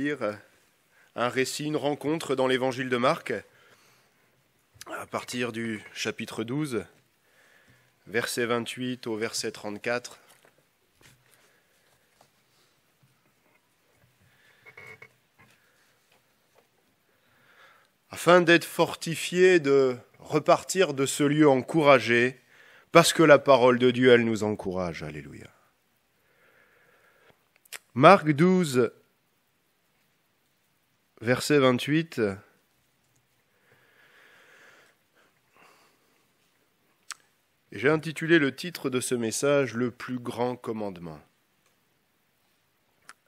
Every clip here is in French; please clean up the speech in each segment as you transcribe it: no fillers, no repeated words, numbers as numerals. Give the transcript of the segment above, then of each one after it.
lire un récit, une rencontre dans l'évangile de Marc, à partir du chapitre 12, verset 28 au verset 34. Afin d'être fortifié, de repartir de ce lieu encouragé, parce que la parole de Dieu, elle nous encourage. Alléluia. Marc 12, verset 28. J'ai intitulé le titre de ce message « Le plus grand commandement ».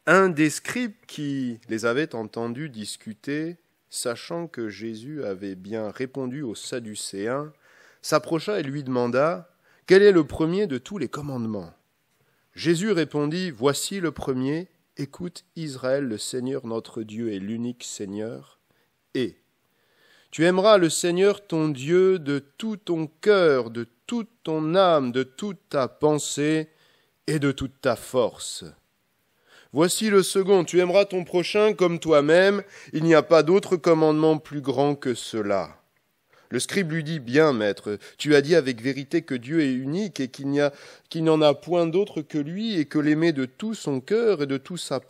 Un des scribes qui les avait entendus discuter, sachant que Jésus avait bien répondu aux Sadducéens, s'approcha et lui demanda « Quel est le premier de tous les commandements ?» Jésus répondit « Voici le premier, écoute Israël, le Seigneur notre Dieu est l'unique Seigneur, et tu aimeras le Seigneur ton Dieu de tout ton cœur, de toute ton âme, de toute ta pensée et de toute ta force. Voici le second, tu aimeras ton prochain comme toi-même, il n'y a pas d'autre commandement plus grand que cela. » Le scribe lui dit, « Bien, maître, tu as dit avec vérité que Dieu est unique et qu'il n'y en a point d'autre que lui et que l'aimer de tout son cœur et de toute sa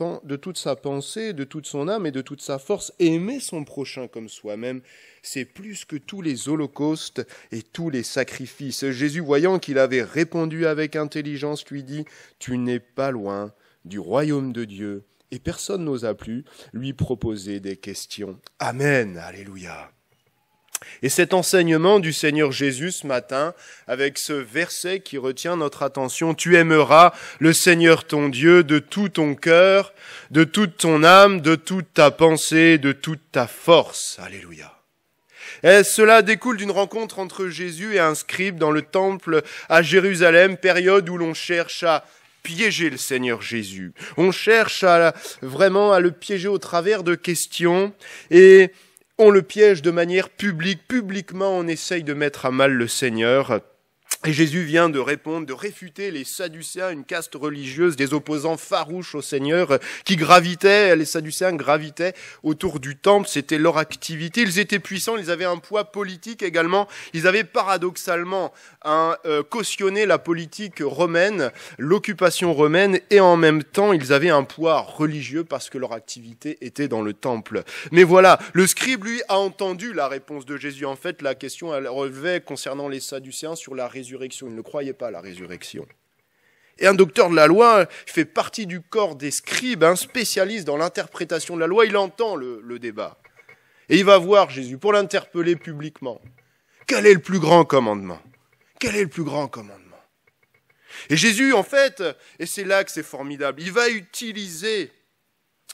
pensée, de toute son âme et de toute sa force, et aimer son prochain comme soi-même, c'est plus que tous les holocaustes et tous les sacrifices. » Jésus, voyant qu'il avait répondu avec intelligence, lui dit, « Tu n'es pas loin du royaume de Dieu. » Et personne n'osa plus lui proposer des questions. Amen. Alléluia. Et cet enseignement du Seigneur Jésus ce matin, avec ce verset qui retient notre attention, « Tu aimeras le Seigneur ton Dieu de tout ton cœur, de toute ton âme, de toute ta pensée, de toute ta force. » Alléluia. Et cela découle d'une rencontre entre Jésus et un scribe dans le temple à Jérusalem, période où l'on cherche à piéger le Seigneur Jésus. On cherche vraiment à le piéger au travers de questions et on le piège de manière publique. Publiquement, on essaye de mettre à mal le Seigneur. Et Jésus vient de répondre, de réfuter les Sadducéens, une caste religieuse, des opposants farouches au Seigneur, qui gravitaient, les Sadducéens gravitaient autour du temple, c'était leur activité. Ils étaient puissants, ils avaient un poids politique également. Ils avaient paradoxalement cautionné la politique romaine, l'occupation romaine, et en même temps, ils avaient un poids religieux parce que leur activité était dans le temple. Mais voilà, le scribe, lui, a entendu la réponse de Jésus. En fait, la question, elle relevait concernant les Sadducéens sur la résurrection. Il ne croyait pas à la résurrection. Et un docteur de la loi fait partie du corps des scribes, un spécialiste dans l'interprétation de la loi. Il entend le débat. Et il va voir Jésus pour l'interpeller publiquement. Quel est le plus grand commandement ? Quel est le plus grand commandement ? Et Jésus, en fait, et c'est là que c'est formidable, il va utiliser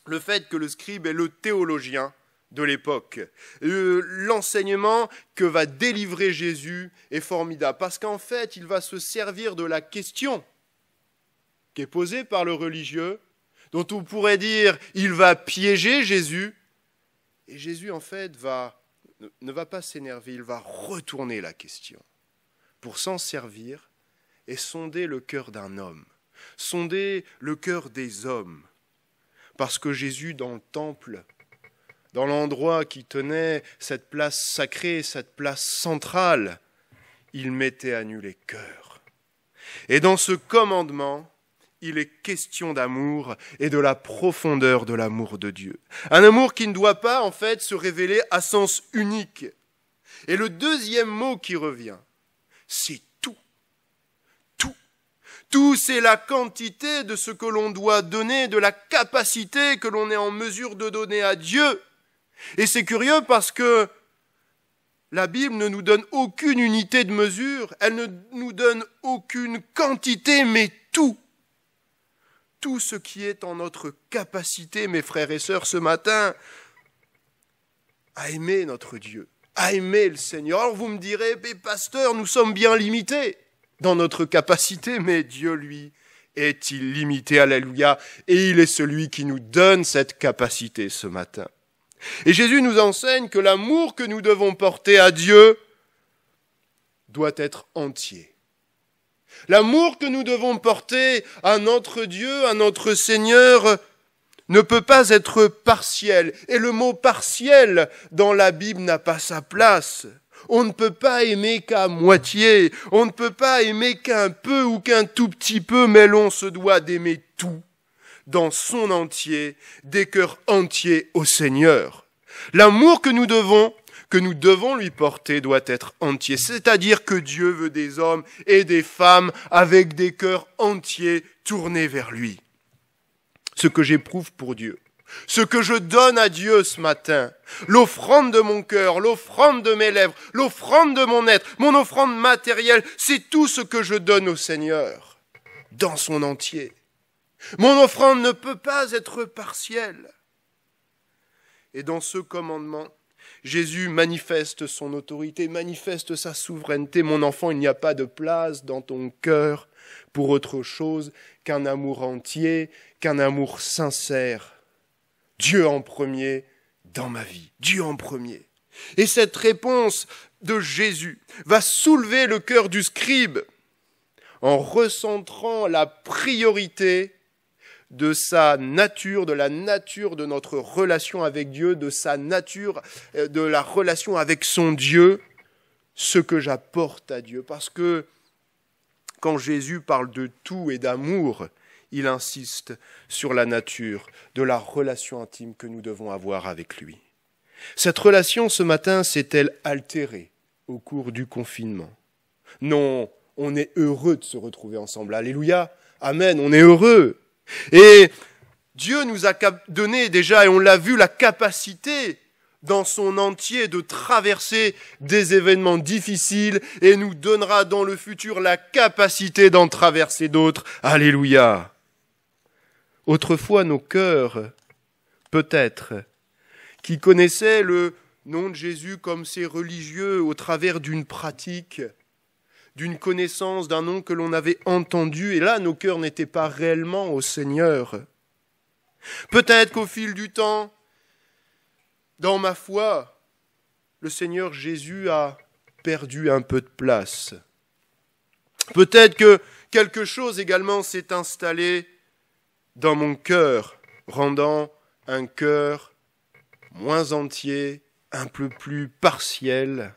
le fait que le scribe est le théologien de l'époque. L'enseignement que va délivrer Jésus est formidable parce qu'en fait, il va se servir de la question qui est posée par le religieux, dont on pourrait dire il va piéger Jésus, et Jésus en fait ne va pas s'énerver, il va retourner la question pour s'en servir et sonder le cœur d'un homme, sonder le cœur des hommes, parce que Jésus dans le temple, dans l'endroit qui tenait cette place sacrée, cette place centrale, il mettait à nu les cœurs. Et dans ce commandement, il est question d'amour et de la profondeur de l'amour de Dieu. Un amour qui ne doit pas, en fait, se révéler à sens unique. Et le deuxième mot qui revient, c'est tout. Tout. Tout, c'est la quantité de ce que l'on doit donner, de la capacité que l'on est en mesure de donner à Dieu. Et c'est curieux parce que la Bible ne nous donne aucune unité de mesure, elle ne nous donne aucune quantité, mais tout. Tout ce qui est en notre capacité, mes frères et sœurs, ce matin, à aimer notre Dieu, à aimer le Seigneur. Alors vous me direz, mais pasteur, nous sommes bien limités dans notre capacité, mais Dieu, lui, est illimité, alléluia, et il est celui qui nous donne cette capacité ce matin. Et Jésus nous enseigne que l'amour que nous devons porter à Dieu doit être entier. L'amour que nous devons porter à notre Dieu, à notre Seigneur, ne peut pas être partiel. Et le mot partiel dans la Bible n'a pas sa place. On ne peut pas aimer qu'à moitié. On ne peut pas aimer qu'un peu ou qu'un tout petit peu, mais l'on se doit d'aimer tout, dans son entier, des cœurs entiers au Seigneur. L'amour que nous devons lui porter doit être entier. C'est-à-dire que Dieu veut des hommes et des femmes avec des cœurs entiers tournés vers lui. Ce que j'éprouve pour Dieu, ce que je donne à Dieu ce matin, l'offrande de mon cœur, l'offrande de mes lèvres, l'offrande de mon être, mon offrande matérielle, c'est tout ce que je donne au Seigneur, dans son entier. Mon offrande ne peut pas être partielle. Et dans ce commandement, Jésus manifeste son autorité, manifeste sa souveraineté. Mon enfant, il n'y a pas de place dans ton cœur pour autre chose qu'un amour entier, qu'un amour sincère. Dieu en premier dans ma vie, Dieu en premier. Et cette réponse de Jésus va soulever le cœur du scribe en recentrant la priorité de sa nature, de la nature de notre relation avec Dieu, de sa nature, de la relation avec son Dieu, ce que j'apporte à Dieu. Parce que quand Jésus parle de tout et d'amour, il insiste sur la nature de la relation intime que nous devons avoir avec lui. Cette relation, ce matin, s'est-elle altérée au cours du confinement? Non, on est heureux de se retrouver ensemble. Alléluia, amen, on est heureux. Et Dieu nous a donné déjà, et on l'a vu, la capacité dans son entier de traverser des événements difficiles et nous donnera dans le futur la capacité d'en traverser d'autres. Alléluia. Autrefois, nos cœurs, peut-être, qui connaissaient le nom de Jésus comme ces religieux au travers d'une pratique, d'une connaissance, d'un nom que l'on avait entendu, et là, nos cœurs n'étaient pas réellement au Seigneur. Peut-être qu'au fil du temps, dans ma foi, le Seigneur Jésus a perdu un peu de place. Peut-être que quelque chose également s'est installé dans mon cœur, rendant un cœur moins entier, un peu plus partiel.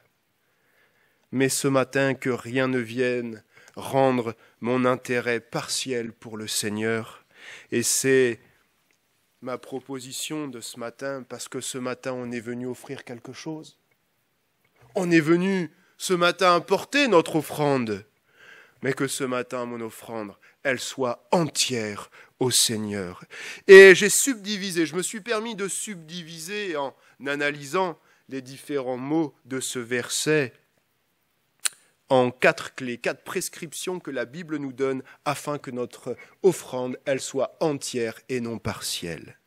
Mais ce matin, que rien ne vienne rendre mon intérêt partiel pour le Seigneur. Et c'est ma proposition de ce matin, parce que ce matin, on est venu offrir quelque chose. On est venu ce matin apporter notre offrande, mais que ce matin, mon offrande, elle soit entière au Seigneur. Et je me suis permis de subdiviser en analysant les différents mots de ce verset en 4 clés, 4 prescriptions que la Bible nous donne afin que notre offrande, elle soit entière et non partielle.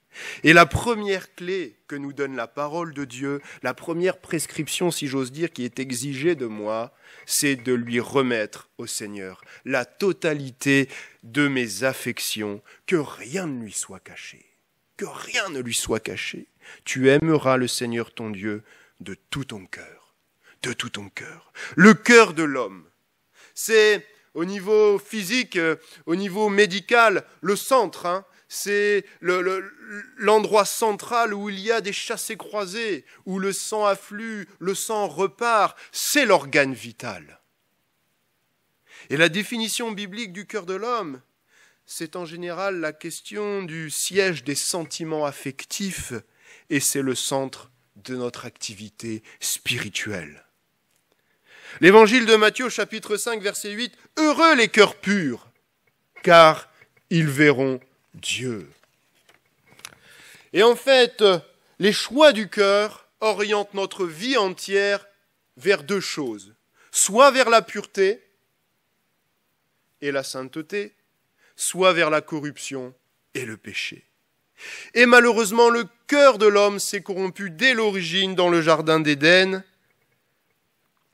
Et la première clé que nous donne la parole de Dieu, la première prescription, si j'ose dire, qui est exigée de moi, c'est de lui remettre au Seigneur la totalité de mes affections, que rien ne lui soit caché, que rien ne lui soit caché. Tu aimeras le Seigneur ton Dieu de tout ton cœur, de tout ton cœur. Le cœur de l'homme, c'est au niveau physique, au niveau médical, le centre, c'est l'endroit central où il y a des chassés-croisés, où le sang afflue, le sang repart, c'est l'organe vital. Et la définition biblique du cœur de l'homme, c'est en général la question du siège des sentiments affectifs, et c'est le centre de notre activité spirituelle. L'évangile de Matthieu, chapitre 5, verset 8, « Heureux les cœurs purs, car ils verront Dieu. » Et en fait, les choix du cœur orientent notre vie entière vers 2 choses. Soit vers la pureté et la sainteté, soit vers la corruption et le péché. Et malheureusement, le cœur de l'homme s'est corrompu dès l'origine dans le jardin d'Éden.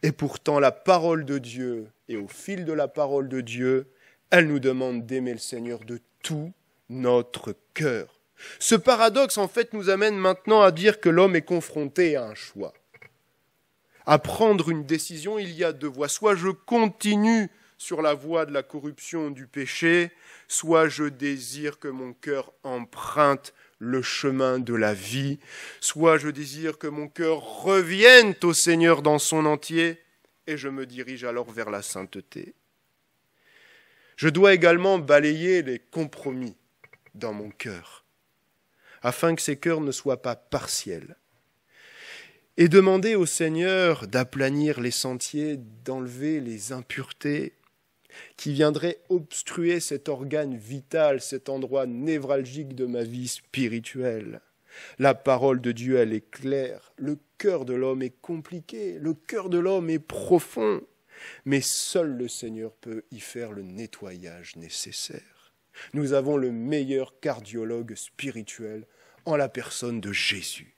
Et pourtant, la parole de Dieu, et au fil de la parole de Dieu, elle nous demande d'aimer le Seigneur de tout notre cœur. Ce paradoxe, en fait, nous amène maintenant à dire que l'homme est confronté à un choix. À prendre une décision, il y a 2 voies. Soit je continue sur la voie de la corruption, du péché, soit je désire que mon cœur emprunte le chemin de la vie, soit je désire que mon cœur revienne au Seigneur dans son entier, et je me dirige alors vers la sainteté. Je dois également balayer les compromis dans mon cœur, afin que ces cœurs ne soient pas partiels, et demander au Seigneur d'aplanir les sentiers, d'enlever les impuretés qui viendraient obstruer cet organe vital, cet endroit névralgique de ma vie spirituelle. La parole de Dieu, elle est claire. Le cœur de l'homme est compliqué, le cœur de l'homme est profond, mais seul le Seigneur peut y faire le nettoyage nécessaire. Nous avons le meilleur cardiologue spirituel en la personne de Jésus.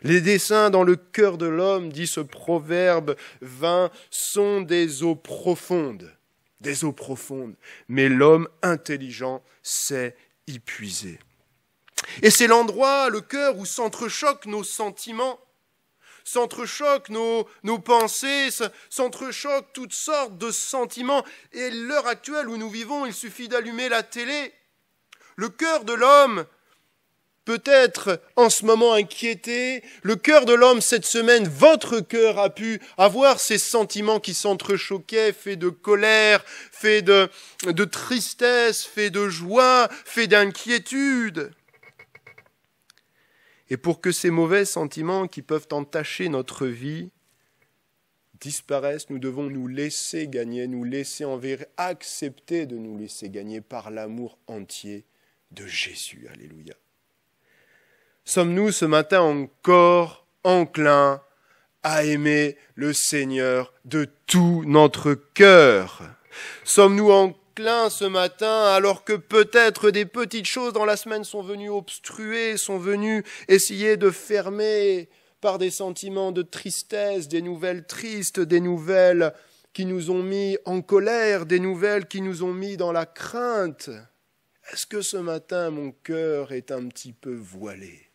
Les desseins dans le cœur de l'homme, dit ce proverbe 20, sont des eaux profondes, mais l'homme intelligent sait y puiser. Et c'est l'endroit, le cœur, où s'entrechoquent nos sentiments, s'entrechoquent nos pensées, s'entrechoquent toutes sortes de sentiments. Et l'heure actuelle où nous vivons, il suffit d'allumer la télé. Le cœur de l'homme peut être en ce moment inquiété. Le cœur de l'homme, cette semaine, votre cœur a pu avoir ces sentiments qui s'entrechoquaient, faits de colère, faits de tristesse, faits de joie, faits d'inquiétude. Et pour que ces mauvais sentiments qui peuvent entacher notre vie disparaissent, nous devons nous laisser gagner, accepter de nous laisser gagner par l'amour entier de Jésus. Alléluia. Sommes-nous ce matin encore enclins à aimer le Seigneur de tout notre cœur? Sommes-nous enclins ce matin, alors que peut-être des petites choses dans la semaine sont venues obstruer, sont venues essayer de fermer par des sentiments de tristesse, des nouvelles tristes, des nouvelles qui nous ont mis en colère, des nouvelles qui nous ont mis dans la crainte? Est-ce que ce matin, mon cœur est un petit peu voilé?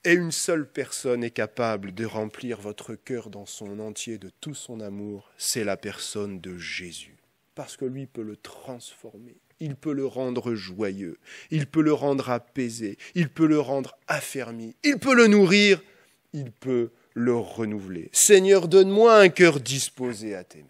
Et une seule personne est capable de remplir votre cœur dans son entier de tout son amour, c'est la personne de Jésus. Parce que lui peut le transformer, il peut le rendre joyeux, il peut le rendre apaisé, il peut le rendre affermi, il peut le nourrir, il peut le renouveler. Seigneur, donne-moi un cœur disposé à t'aimer.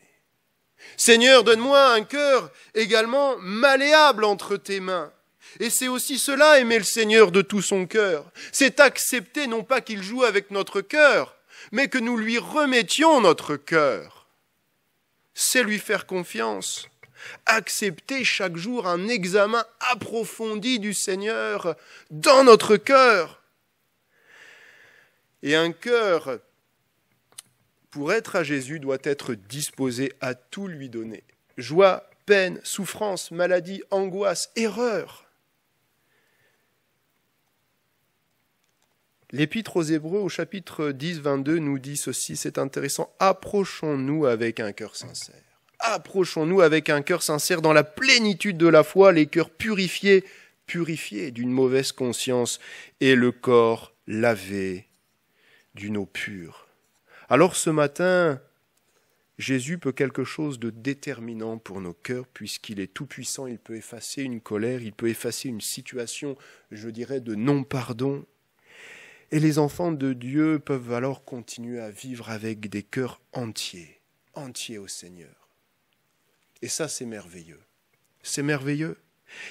Seigneur, donne-moi un cœur également malléable entre tes mains. Et c'est aussi cela, aimer le Seigneur de tout son cœur. C'est accepter non pas qu'il joue avec notre cœur, mais que nous lui remettions notre cœur. C'est lui faire confiance. Accepter chaque jour un examen approfondi du Seigneur dans notre cœur. Et un cœur, pour être à Jésus, doit être disposé à tout lui donner. Joie, peine, souffrance, maladie, angoisse, erreur. L'Épître aux Hébreux, au chapitre 10, 22, nous dit ceci, c'est intéressant. Approchons-nous avec un cœur sincère. Approchons-nous avec un cœur sincère dans la plénitude de la foi, les cœurs purifiés d'une mauvaise conscience et le corps lavé d'une eau pure. Alors ce matin, Jésus peut quelque chose de déterminant pour nos cœurs, puisqu'il est tout-puissant, il peut effacer une colère, il peut effacer une situation, je dirais, de non-pardon. Et les enfants de Dieu peuvent alors continuer à vivre avec des cœurs entiers au Seigneur. Et ça, c'est merveilleux. C'est merveilleux.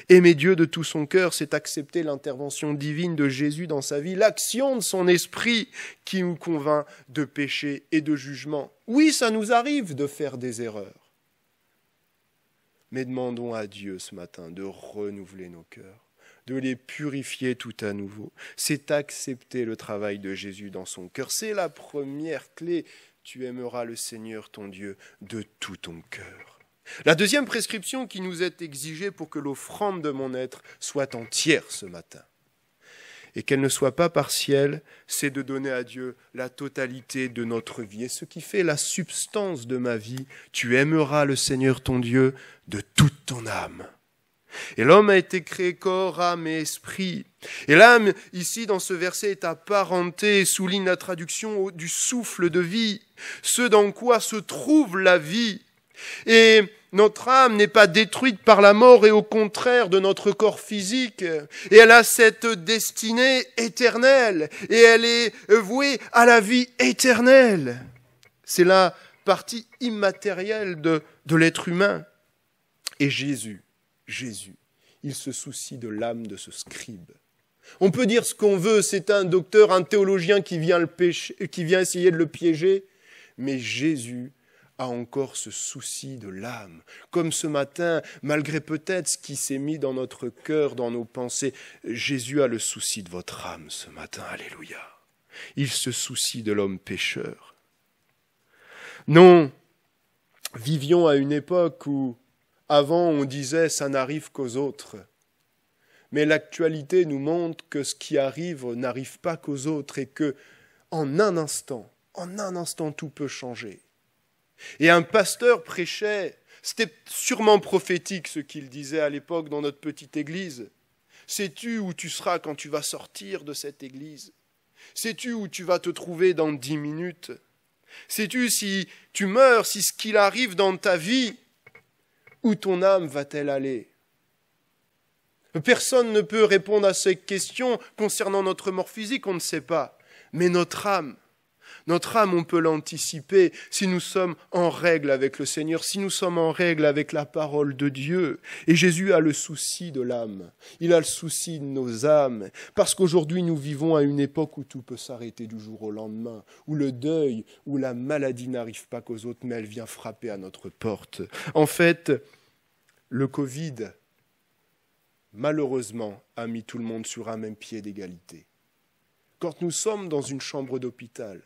Aimer Dieu de tout son cœur, c'est accepter l'intervention divine de Jésus dans sa vie, l'action de son esprit qui nous convainc de péché et de jugement. Oui, ça nous arrive de faire des erreurs. Mais demandons à Dieu ce matin de renouveler nos cœurs, de les purifier tout à nouveau. C'est accepter le travail de Jésus dans son cœur. C'est la première clé. Tu aimeras le Seigneur ton Dieu de tout ton cœur. La deuxième prescription qui nous est exigée pour que l'offrande de mon être soit entière ce matin, et qu'elle ne soit pas partielle, c'est de donner à Dieu la totalité de notre vie. Et ce qui fait la substance de ma vie, tu aimeras le Seigneur ton Dieu de toute ton âme. Et l'homme a été créé corps, âme et esprit. Et l'âme, ici, dans ce verset, est apparentée, souligne la traduction du souffle de vie, ce dans quoi se trouve la vie. Et notre âme n'est pas détruite par la mort et au contraire de notre corps physique. Et elle a cette destinée éternelle. Et elle est vouée à la vie éternelle. C'est la partie immatérielle de l'être humain. Et Jésus, il se soucie de l'âme de ce scribe. On peut dire ce qu'on veut, c'est un docteur, un théologien qui vient essayer de le piéger, mais Jésus a encore ce souci de l'âme. Comme ce matin, malgré peut-être ce qui s'est mis dans notre cœur, dans nos pensées, Jésus a le souci de votre âme ce matin, alléluia. Il se soucie de l'homme pécheur. Non, vivions à une époque où, avant, on disait « ça n'arrive qu'aux autres ». Mais l'actualité nous montre que ce qui arrive n'arrive pas qu'aux autres et que, en un instant, tout peut changer. Et un pasteur prêchait, c'était sûrement prophétique ce qu'il disait à l'époque dans notre petite église. Sais-tu où tu seras quand tu vas sortir de cette église? Sais-tu où tu vas te trouver dans 10 minutes? Sais-tu si tu meurs, si ce qu'il arrive dans ta vie, où ton âme va-t-elle aller? Personne ne peut répondre à ces questions concernant notre mort physique, on ne sait pas. Mais notre âme, on peut l'anticiper si nous sommes en règle avec le Seigneur, si nous sommes en règle avec la parole de Dieu. Et Jésus a le souci de l'âme, il a le souci de nos âmes, parce qu'aujourd'hui nous vivons à une époque où tout peut s'arrêter du jour au lendemain, où le deuil, où la maladie n'arrive pas qu'aux autres, mais elle vient frapper à notre porte. En fait, le Covid, malheureusement, a mis tout le monde sur un même pied d'égalité. Quand nous sommes dans une chambre d'hôpital,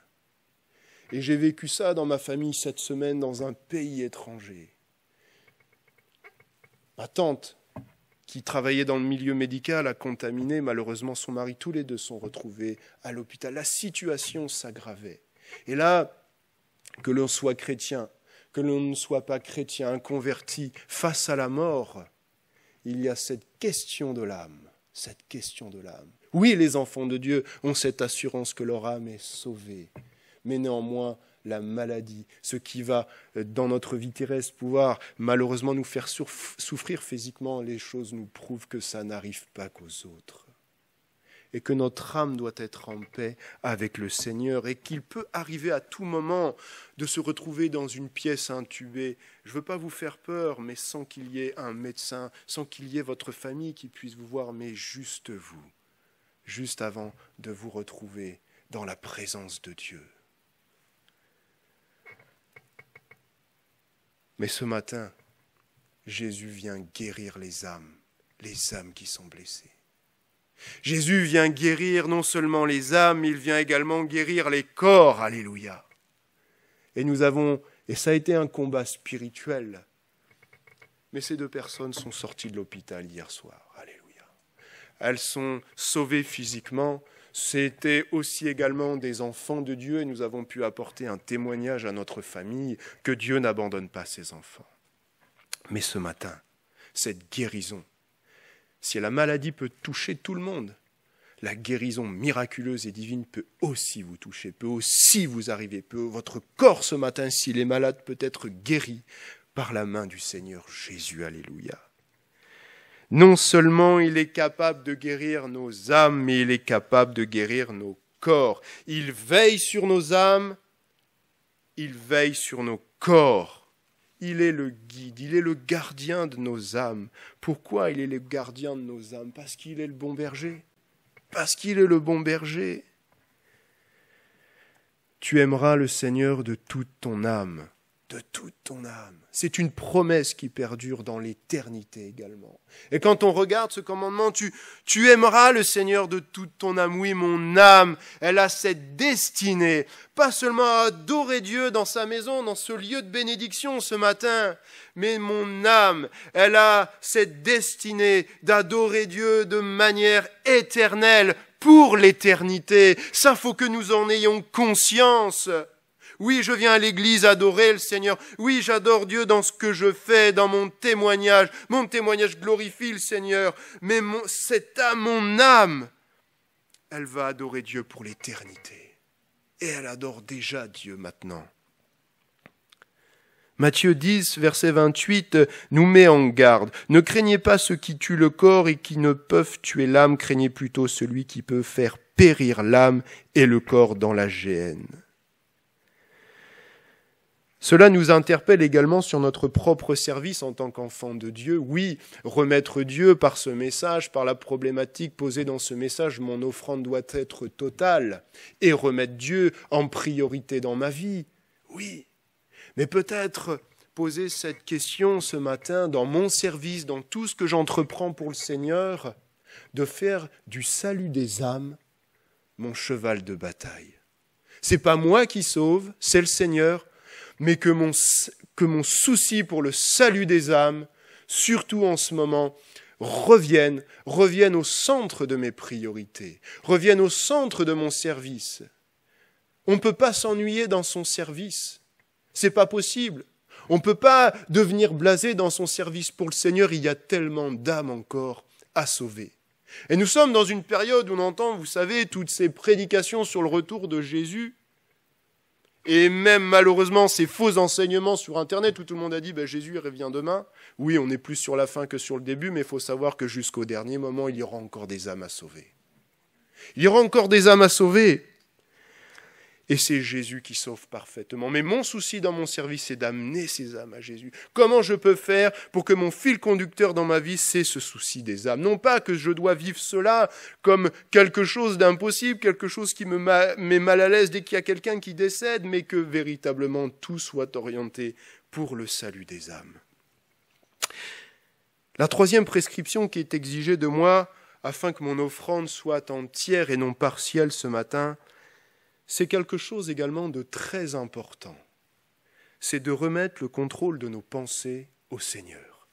et j'ai vécu ça dans ma famille cette semaine dans un pays étranger, ma tante, qui travaillait dans le milieu médical, a contaminé malheureusement son mari. Tous les deux sont retrouvés à l'hôpital. La situation s'aggravait. Et là, que l'on soit chrétien, que l'on ne soit pas chrétien, converti, face à la mort, il y a cette question de l'âme, Oui, les enfants de Dieu ont cette assurance que leur âme est sauvée, mais néanmoins, la maladie, ce qui va, dans notre vie terrestre, pouvoir malheureusement nous faire souffrir physiquement, les choses nous prouvent que ça n'arrive pas qu'aux autres. Et que notre âme doit être en paix avec le Seigneur et qu'il peut arriver à tout moment de se retrouver dans une pièce intubée. Je ne veux pas vous faire peur, mais sans qu'il y ait un médecin, sans qu'il y ait votre famille qui puisse vous voir, mais juste vous, juste avant de vous retrouver dans la présence de Dieu. Mais ce matin, Jésus vient guérir les âmes qui sont blessées. Jésus vient guérir non seulement les âmes, il vient également guérir les corps, alléluia. Et ça a été un combat spirituel. Mais ces deux personnes sont sorties de l'hôpital hier soir, alléluia. Elles sont sauvées physiquement, c'était aussi également des enfants de Dieu et nous avons pu apporter un témoignage à notre famille que Dieu n'abandonne pas ses enfants. Mais ce matin, cette guérison, si la maladie peut toucher tout le monde, la guérison miraculeuse et divine peut aussi vous toucher, peut aussi vous arriver. Votre corps ce matin, s'il est malade, peut être guéri par la main du Seigneur Jésus. Alléluia. Non seulement il est capable de guérir nos âmes, mais il est capable de guérir nos corps. Il veille sur nos âmes, il veille sur nos corps. Il est le guide, il est le gardien de nos âmes. Pourquoi il est le gardien de nos âmes? Parce qu'il est le bon berger. Parce qu'il est le bon berger. Tu aimeras le Seigneur de toute ton âme. De toute ton âme. C'est une promesse qui perdure dans l'éternité également. Et quand on regarde ce commandement, tu aimeras le Seigneur de toute ton âme. Oui, mon âme, elle a cette destinée, pas seulement à adorer Dieu dans sa maison, dans ce lieu de bénédiction ce matin, mais mon âme, elle a cette destinée d'adorer Dieu de manière éternelle pour l'éternité. Ça, faut que nous en ayons conscience. Oui, je viens à l'église adorer le Seigneur. Oui, j'adore Dieu dans ce que je fais, dans mon témoignage. Mon témoignage glorifie le Seigneur. Mais cette âme, mon âme, elle va adorer Dieu pour l'éternité. Et elle adore déjà Dieu maintenant. Matthieu 10, verset 28, nous met en garde. Ne craignez pas ceux qui tuent le corps et qui ne peuvent tuer l'âme, craignez plutôt celui qui peut faire périr l'âme et le corps dans la géhenne. Cela nous interpelle également sur notre propre service en tant qu'enfant de Dieu. Oui, remettre Dieu par ce message, par la problématique posée dans ce message, mon offrande doit être totale et remettre Dieu en priorité dans ma vie. Oui, mais peut-être poser cette question ce matin dans mon service, dans tout ce que j'entreprends pour le Seigneur, de faire du salut des âmes mon cheval de bataille. C'est pas moi qui sauve, c'est le Seigneur, mais que mon souci pour le salut des âmes, surtout en ce moment, revienne au centre de mes priorités, revienne au centre de mon service. On ne peut pas s'ennuyer dans son service, c'est pas possible. On ne peut pas devenir blasé dans son service pour le Seigneur, il y a tellement d'âmes encore à sauver. Et nous sommes dans une période où on entend, vous savez, toutes ces prédications sur le retour de Jésus, et même malheureusement ces faux enseignements sur Internet où tout le monde a dit Jésus revient demain. Oui, on est plus sur la fin que sur le début, mais il faut savoir que jusqu'au dernier moment, il y aura encore des âmes à sauver. Il y aura encore des âmes à sauver. Et c'est Jésus qui sauve parfaitement. Mais mon souci dans mon service, c'est d'amener ces âmes à Jésus. Comment je peux faire pour que mon fil conducteur dans ma vie, c'est ce souci des âmes? Non pas que je dois vivre cela comme quelque chose d'impossible, quelque chose qui me met mal à l'aise dès qu'il y a quelqu'un qui décède, mais que véritablement tout soit orienté pour le salut des âmes. La troisième prescription qui est exigée de moi, afin que mon offrande soit entière et non partielle ce matin, c'est quelque chose également de très important. C'est de remettre le contrôle de nos pensées au Seigneur.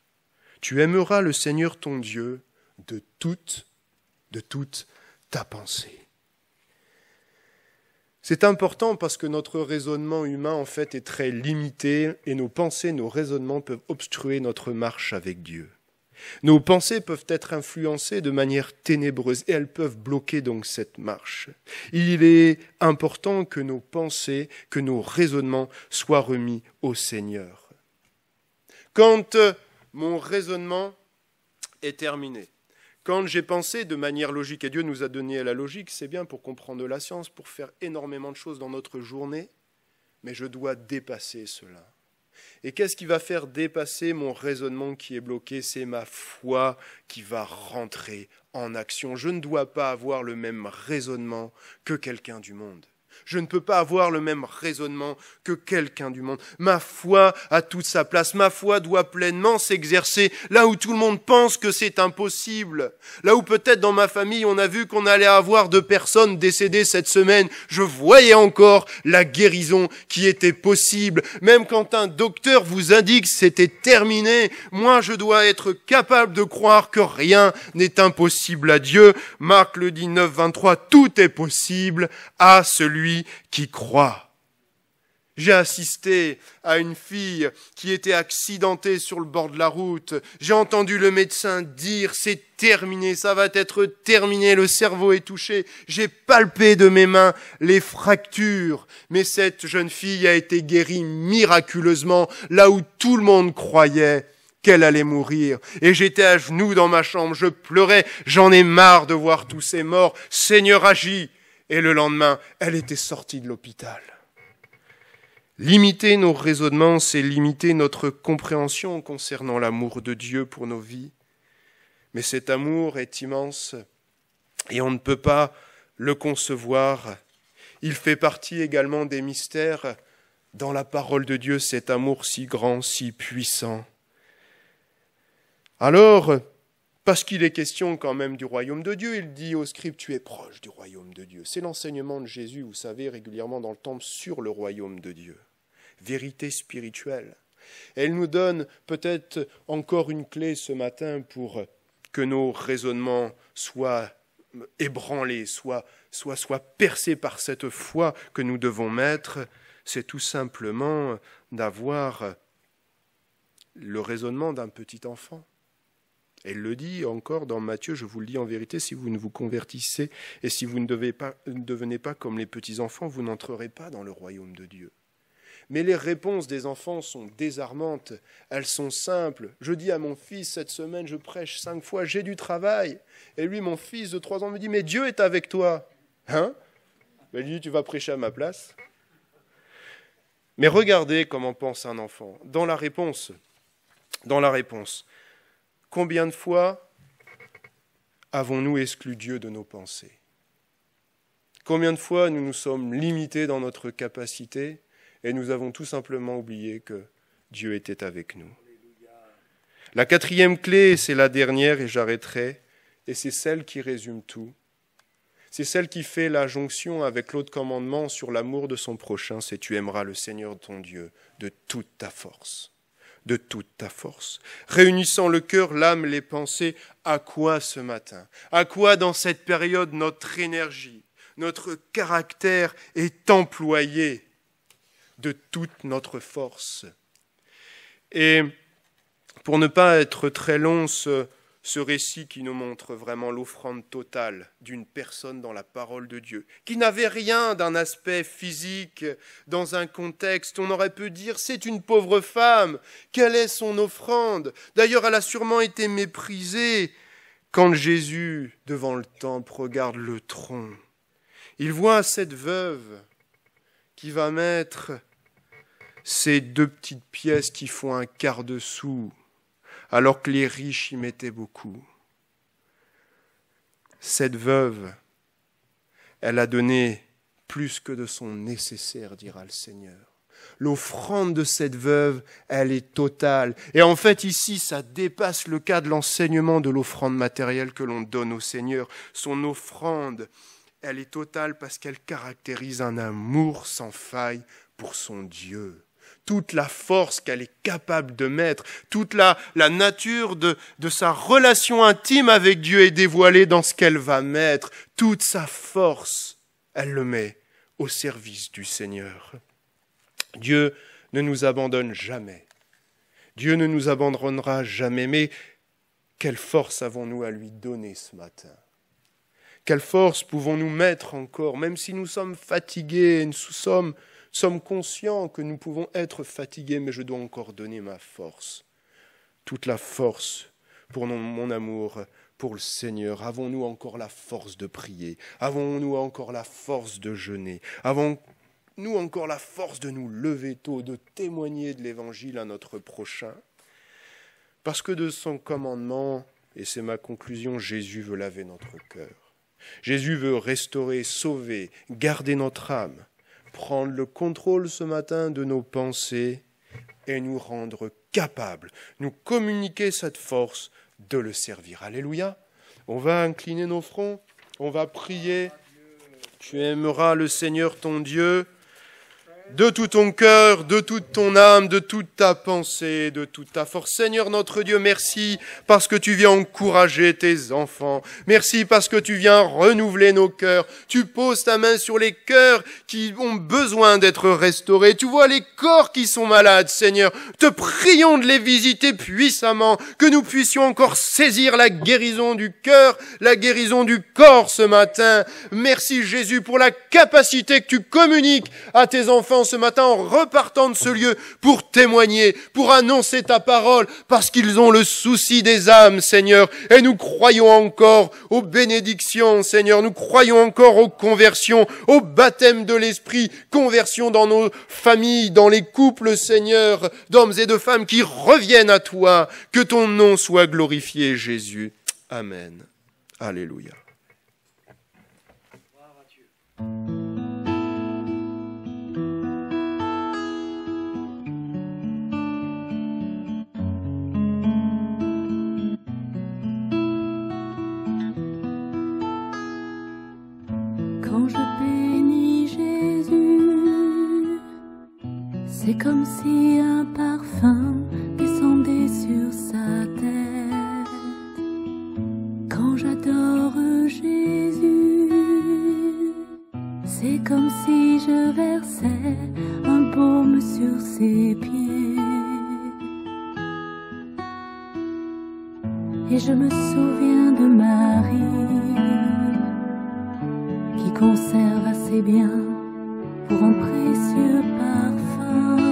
Tu aimeras le Seigneur ton Dieu de toute ta pensée. C'est important parce que notre raisonnement humain, en fait, est très limité et nos pensées, nos raisonnements peuvent obstruer notre marche avec Dieu. Nos pensées peuvent être influencées de manière ténébreuse et elles peuvent bloquer donc cette marche. Il est important que nos pensées, que nos raisonnements soient remis au Seigneur. Quand mon raisonnement est terminé, quand j'ai pensé de manière logique, et Dieu nous a donné la logique, c'est bien pour comprendre la science, pour faire énormément de choses dans notre journée, mais je dois dépasser cela. Et qu'est-ce qui va faire dépasser mon raisonnement qui est bloqué? C'est ma foi qui va rentrer en action. Je ne dois pas avoir le même raisonnement que quelqu'un du monde. Je ne peux pas avoir le même raisonnement que quelqu'un du monde. Ma foi a toute sa place. Ma foi doit pleinement s'exercer là où tout le monde pense que c'est impossible. Là où peut-être dans ma famille, on a vu qu'on allait avoir 2 personnes décédées cette semaine. Je voyais encore la guérison qui était possible. Même quand un docteur vous indique que c'était terminé, moi je dois être capable de croire que rien n'est impossible à Dieu. Marc le dit 9, 23, tout est possible à celui qui croit. J'ai assisté à une fille qui était accidentée sur le bord de la route. J'ai entendu le médecin dire « c'est terminé, ça va être terminé, le cerveau est touché ». J'ai palpé de mes mains les fractures. Mais cette jeune fille a été guérie miraculeusement là où tout le monde croyait qu'elle allait mourir. Et j'étais à genoux dans ma chambre, je pleurais, j'en ai marre de voir tous ces morts. Seigneur, agis. Et le lendemain, elle était sortie de l'hôpital. Limiter nos raisonnements, c'est limiter notre compréhension concernant l'amour de Dieu pour nos vies. Mais cet amour est immense et on ne peut pas le concevoir. Il fait partie également des mystères dans la parole de Dieu, cet amour si grand, si puissant. Alors, parce qu'il est question quand même du royaume de Dieu, il dit aux scribes, tu es proche du royaume de Dieu. C'est l'enseignement de Jésus, vous savez, régulièrement dans le temple sur le royaume de Dieu. Vérité spirituelle. Elle nous donne peut-être encore une clé ce matin pour que nos raisonnements soient ébranlés, soient percés par cette foi que nous devons mettre. C'est tout simplement d'avoir le raisonnement d'un petit enfant. Elle le dit encore dans Matthieu, je vous le dis en vérité, si vous ne vous convertissez et si vous ne devenez pas comme les petits-enfants, vous n'entrerez pas dans le royaume de Dieu. Mais les réponses des enfants sont désarmantes, elles sont simples. Je dis à mon fils, cette semaine, je prêche 5 fois, j'ai du travail. Et lui, mon fils de 3 ans, me dit, mais Dieu est avec toi. Hein? Ben, lui, tu vas prêcher à ma place. Mais regardez comment pense un enfant. Dans la réponse, combien de fois avons-nous exclu Dieu de nos pensées? Combien de fois nous nous sommes limités dans notre capacité et nous avons tout simplement oublié que Dieu était avec nous. La 4e clé, c'est la dernière et j'arrêterai, et c'est celle qui résume tout. C'est celle qui fait la jonction avec l'autre commandement sur l'amour de son prochain, c'est tu aimeras le Seigneur ton Dieu de toute ta force. De toute ta force. Réunissant le cœur, l'âme, les pensées, à quoi ce matin? À quoi dans cette période notre énergie, notre caractère est employé de toute notre force? Et pour ne pas être très long, ce récit qui nous montre vraiment l'offrande totale d'une personne dans la parole de Dieu, qui n'avait rien d'un aspect physique, dans un contexte, on aurait pu dire c'est une pauvre femme, quelle est son offrande? D'ailleurs, elle a sûrement été méprisée. Quand Jésus, devant le temple, regarde le tronc, il voit cette veuve qui va mettre ces 2 petites pièces qui font un quart de sou, alors que les riches y mettaient beaucoup. Cette veuve, elle a donné plus que de son nécessaire, dira le Seigneur. L'offrande de cette veuve, elle est totale. Et en fait, ici, ça dépasse le cas de l'enseignement de l'offrande matérielle que l'on donne au Seigneur. Son offrande, elle est totale parce qu'elle caractérise un amour sans faille pour son Dieu. Toute la force qu'elle est capable de mettre, toute la nature de sa relation intime avec Dieu est dévoilée dans ce qu'elle va mettre. Toute sa force, elle le met au service du Seigneur. Dieu ne nous abandonne jamais. Dieu ne nous abandonnera jamais. Mais quelle force avons-nous à lui donner ce matin? Quelle force pouvons-nous mettre encore, même si nous sommes fatigués, nous sommes conscients que nous pouvons être fatigués, mais je dois encore donner ma force. Toute la force pour mon amour pour le Seigneur. Avons-nous encore la force de prier? Avons-nous encore la force de jeûner? Avons-nous encore la force de nous lever tôt, de témoigner de l'Évangile à notre prochain? Parce que de son commandement, et c'est ma conclusion, Jésus veut laver notre cœur. Jésus veut restaurer, sauver, garder notre âme, prendre le contrôle ce matin de nos pensées et nous rendre capables, nous communiquer cette force de le servir. Alléluia. On va incliner nos fronts, on va prier. Tu aimeras le Seigneur ton Dieu de tout ton cœur, de toute ton âme, de toute ta pensée, de toute ta force. Seigneur notre Dieu, merci parce que tu viens encourager tes enfants. Merci parce que tu viens renouveler nos cœurs. Tu poses ta main sur les cœurs qui ont besoin d'être restaurés. Tu vois les corps qui sont malades, Seigneur. Te prions de les visiter puissamment, que nous puissions encore saisir la guérison du cœur, la guérison du corps ce matin. Merci Jésus pour la capacité que tu communiques à tes enfants ce matin en repartant de ce lieu pour témoigner, pour annoncer ta parole, parce qu'ils ont le souci des âmes, Seigneur. Et nous croyons encore aux bénédictions, Seigneur. Nous croyons encore aux conversions, au baptême de l'Esprit, conversion dans nos familles, dans les couples, Seigneur, d'hommes et de femmes qui reviennent à toi. Que ton nom soit glorifié, Jésus. Amen. Alléluia. Quand je bénis Jésus, c'est comme si un parfum descendait sur sa tête. Quand j'adore Jésus, c'est comme si je versais un baume sur ses pieds. Et je me souviens de Marie, qui conserve assez bien pour un précieux parfum.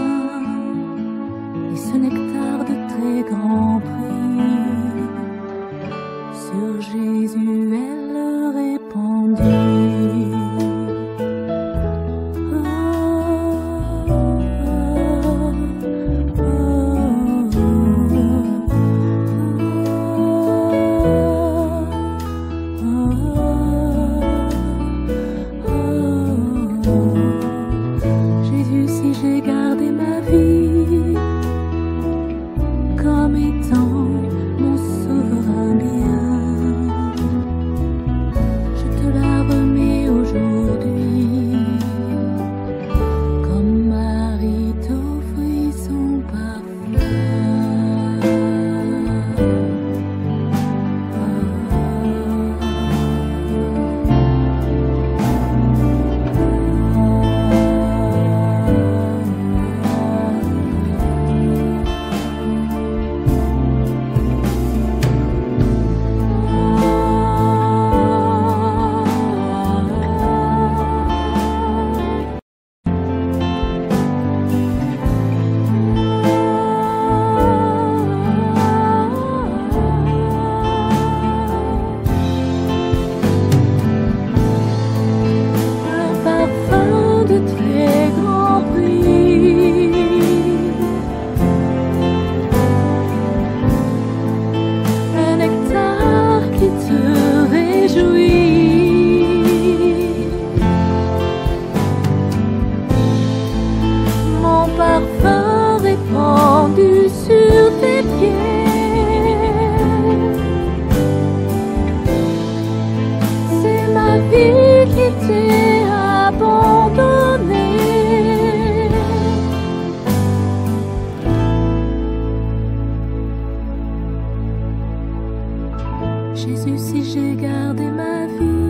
Jésus, si j'ai gardé ma vie,